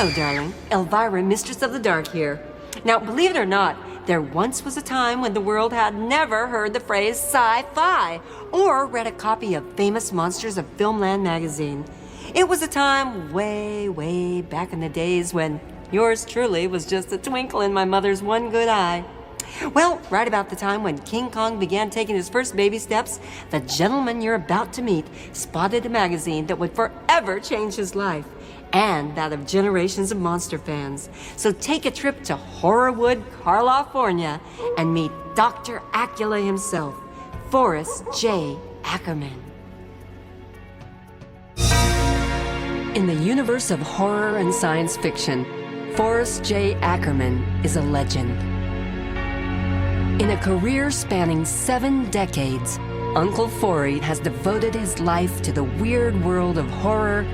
Hello, darling. Elvira, Mistress of the Dark here. Now, believe it or not, there once was a time when the world had never heard the phrase sci-fi or read a copy of Famous Monsters of Filmland magazine. It was a time way, way back in the days when yours truly was just a twinkle in my mother's one good eye. Well, right about the time when King Kong began taking his first baby steps, the gentleman you're about to meet spotted a magazine that would forever change his life and that of generations of monster fans. So take a trip to Horrorwood, California, and meet Dr. Acula himself, Forrest J. Ackerman. In the universe of horror and science fiction, Forrest J. Ackerman is a legend. In a career spanning 7 decades, Uncle Forry has devoted his life to the weird world of horror,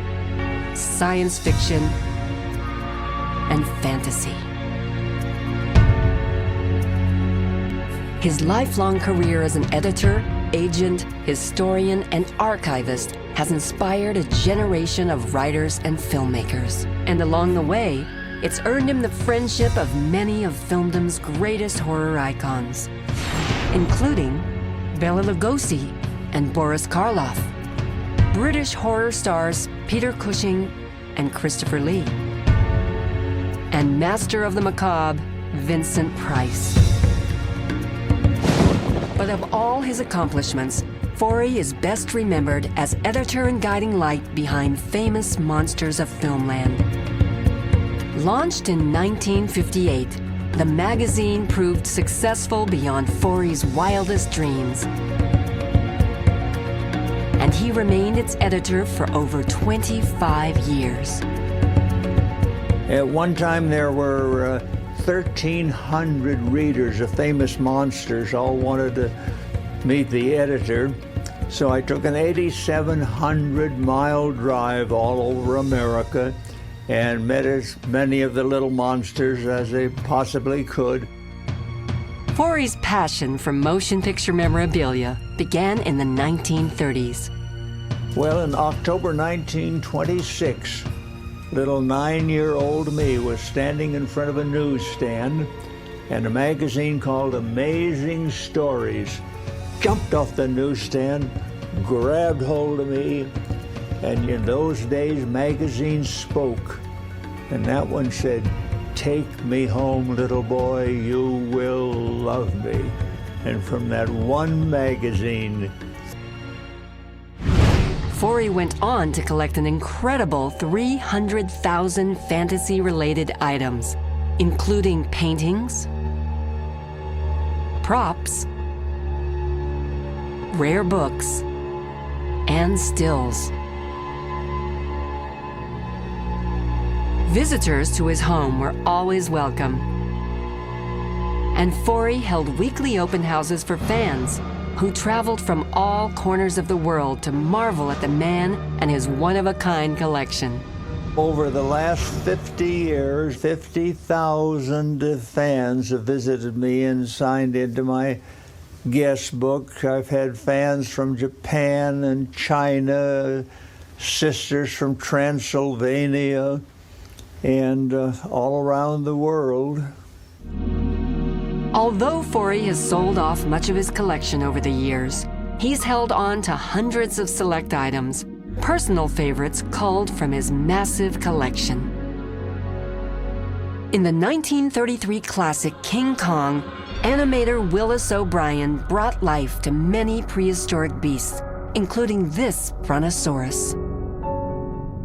science fiction, and fantasy. His lifelong career as an editor, agent, historian, and archivist has inspired a generation of writers and filmmakers. And along the way, it's earned him the friendship of many of filmdom's greatest horror icons, including Bela Lugosi and Boris Karloff, British horror stars Peter Cushing and Christopher Lee, and master of the macabre, Vincent Price. But of all his accomplishments, Forry is best remembered as editor and guiding light behind Famous Monsters of Filmland. Launched in 1958, the magazine proved successful beyond Forry's wildest dreams. And he remained its editor for over 25 years. At one time there were 1,300 readers of Famous Monsters, all wanted to meet the editor. So I took an 8,700-mile drive all over America and met as many of the little monsters as they possibly could. Forry's passion for motion picture memorabilia began in the 1930s. Well, in October 1926, little 9-year-old me was standing in front of a newsstand, and a magazine called Amazing Stories jumped off the newsstand, grabbed hold of me, and in those days, magazines spoke. And that one said, "Take me home, little boy, you will love me." And from that one magazine, Forry went on to collect an incredible 300,000 fantasy-related items, including paintings, props, rare books, and stills. Visitors to his home were always welcome. And Forry held weekly open houses for fans who traveled from all corners of the world to marvel at the man and his one-of-a-kind collection. over the last 50 years, 50,000 fans have visited me and signed into my guest book. I've had fans from Japan and China, sisters from Transylvania, and all around the world. Although Forry has sold off much of his collection over the years, he's held on to hundreds of select items, personal favorites culled from his massive collection. In the 1933 classic King Kong, animator Willis O'Brien brought life to many prehistoric beasts, including this brontosaurus.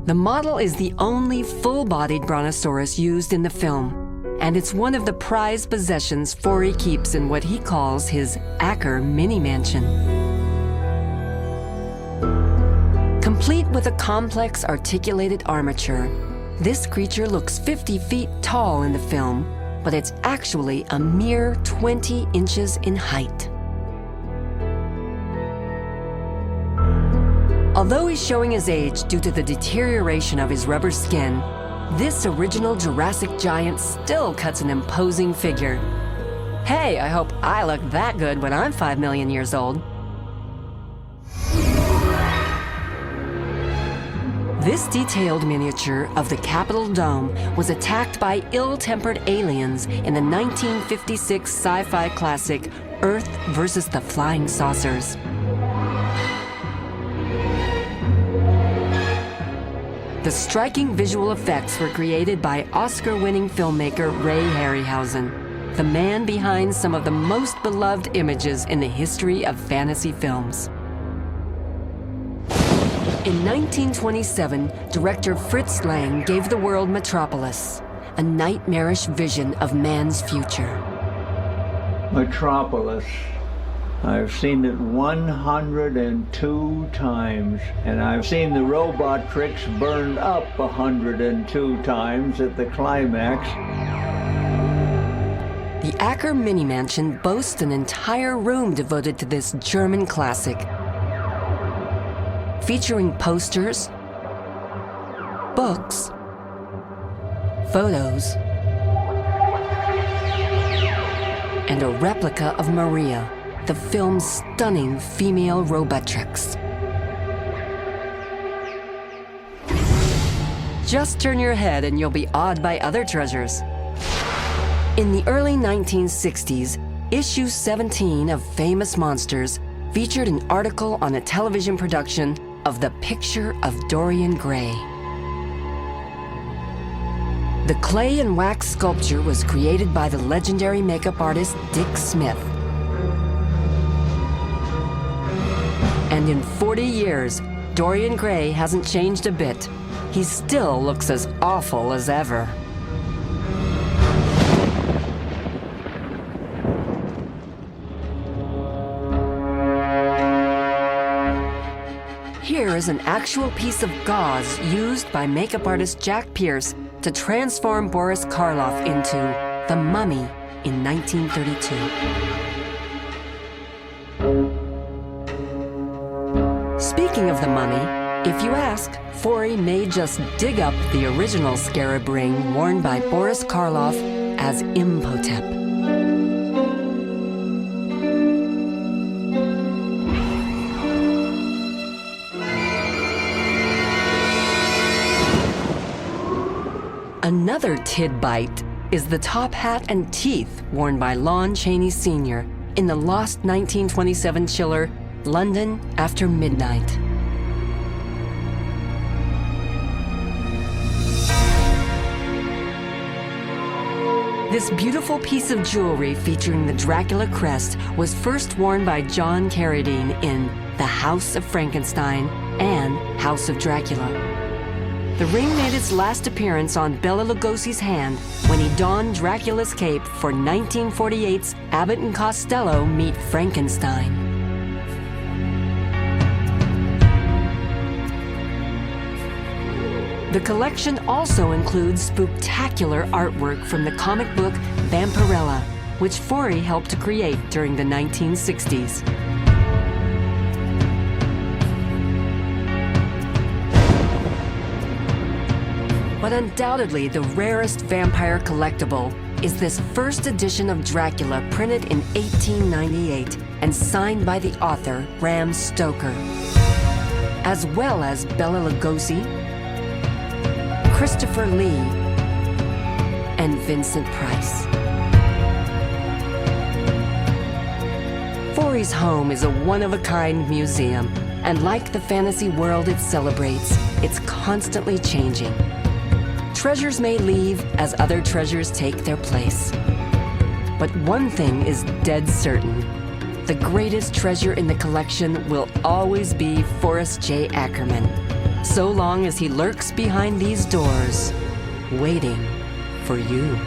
The model is the only full-bodied brontosaurus used in the film, and it's one of the prized possessions Forry keeps in what he calls his Acker mini-mansion. Complete with a complex articulated armature, this creature looks 50 feet tall in the film, but it's actually a mere 20 inches in height. Although he's showing his age due to the deterioration of his rubber skin, this original Jurassic giant still cuts an imposing figure. Hey, I hope I look that good when I'm 5 million years old. This detailed miniature of the Capitol Dome was attacked by ill-tempered aliens in the 1956 sci-fi classic Earth versus the Flying Saucers. The striking visual effects were created by Oscar-winning filmmaker Ray Harryhausen, the man behind some of the most beloved images in the history of fantasy films. In 1927, director Fritz Lang gave the world Metropolis, a nightmarish vision of man's future. Metropolis. I've seen it 102 times, and I've seen the robot tricks burned up 102 times at the climax. The Acker Mini Mansion boasts an entire room devoted to this German classic, featuring posters, books, photos, and a replica of Maria, the film's stunning female robotrix. Just turn your head and you'll be awed by other treasures. In the early 1960s, issue 17 of Famous Monsters featured an article on a television production of The Picture of Dorian Gray. The clay and wax sculpture was created by the legendary makeup artist Dick Smith. And in 40 years, Dorian Gray hasn't changed a bit. He still looks as awful as ever. Here is an actual piece of gauze used by makeup artist Jack Pierce to transform Boris Karloff into the Mummy in 1932. Speaking of the Mummy, if you ask, Forey may just dig up the original scarab ring worn by Boris Karloff as Imhotep. Another tidbite is the top hat and teeth worn by Lon Chaney Sr. in the lost 1927 chiller, London After Midnight. This beautiful piece of jewelry featuring the Dracula crest was first worn by John Carradine in The House of Frankenstein and House of Dracula. The ring made its last appearance on Bela Lugosi's hand when he donned Dracula's cape for 1948's Abbott and Costello Meet Frankenstein. The collection also includes spooktacular artwork from the comic book Vampirella, which Forey helped to create during the 1960s. But undoubtedly the rarest vampire collectible is this first edition of Dracula printed in 1898 and signed by the author Bram Stoker, as well as Bela Lugosi, Christopher Lee, and Vincent Price. Forey's home is a one-of-a-kind museum, and like the fantasy world it celebrates, it's constantly changing. Treasures may leave as other treasures take their place. But one thing is dead certain. The greatest treasure in the collection will always be Forrest J. Ackerman, so long as he lurks behind these doors, waiting for you.